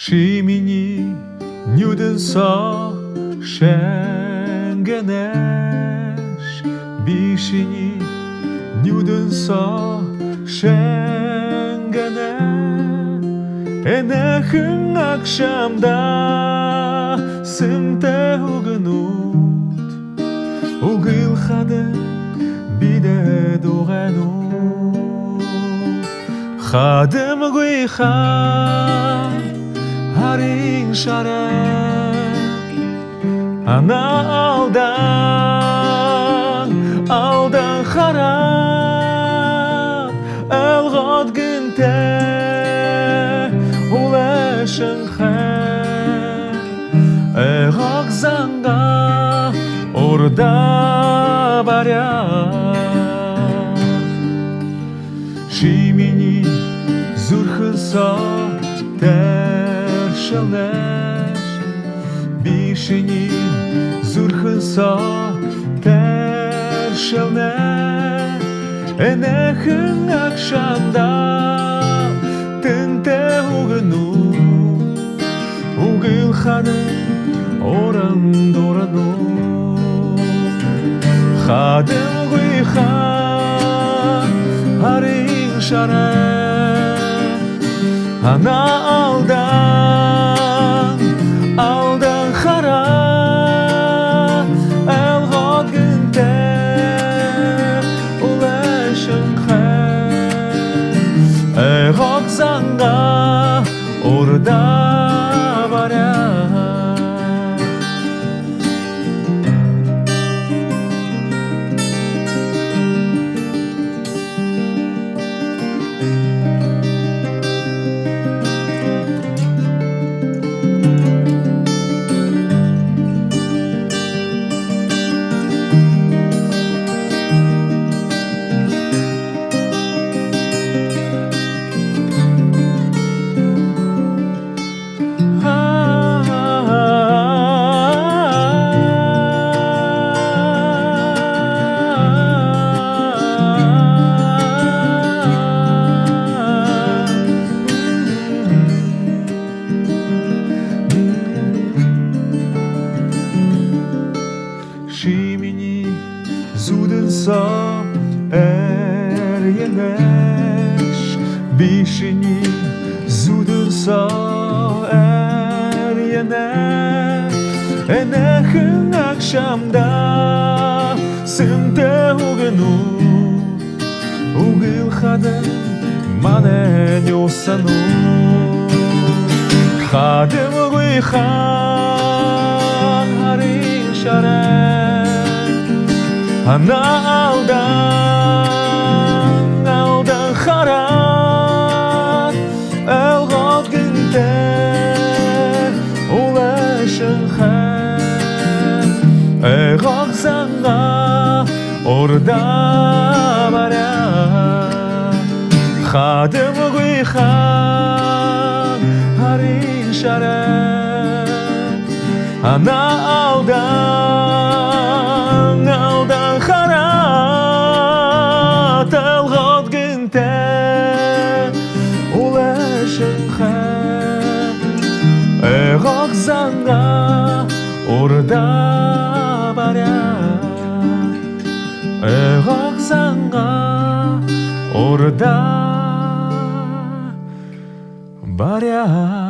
Шимини нюденса шенгенеш бишини нюденса шенгене энехин акшамда сымте угнут угил хаде биде дугенут хадем гуиха Harin şarek Ana aldan harap Elgad günte Uleşin khe Eğak zanga Orada baryak Şimini zürhılsa Şeleş bişini zürhınsa terşelne enehün akşamda tente ugnu ugil khade oran dorano khade ugikha harin shara ana aldan khara elgad günte ulaşın khe eğak zanga orada bara Şimini zudınsa yeneş bişini zudınsa yeneş enehün akşamda sımte ugnu ugil khade manen yosanu khadem ugikhan harin shara Ana aldan harat elgad günte ulaşın khe eğak zanga orada bara khadem guyha harin shara ana aldan harat elgad günte ulaşın khe eğak zanga orada bara eğak zanga orada bara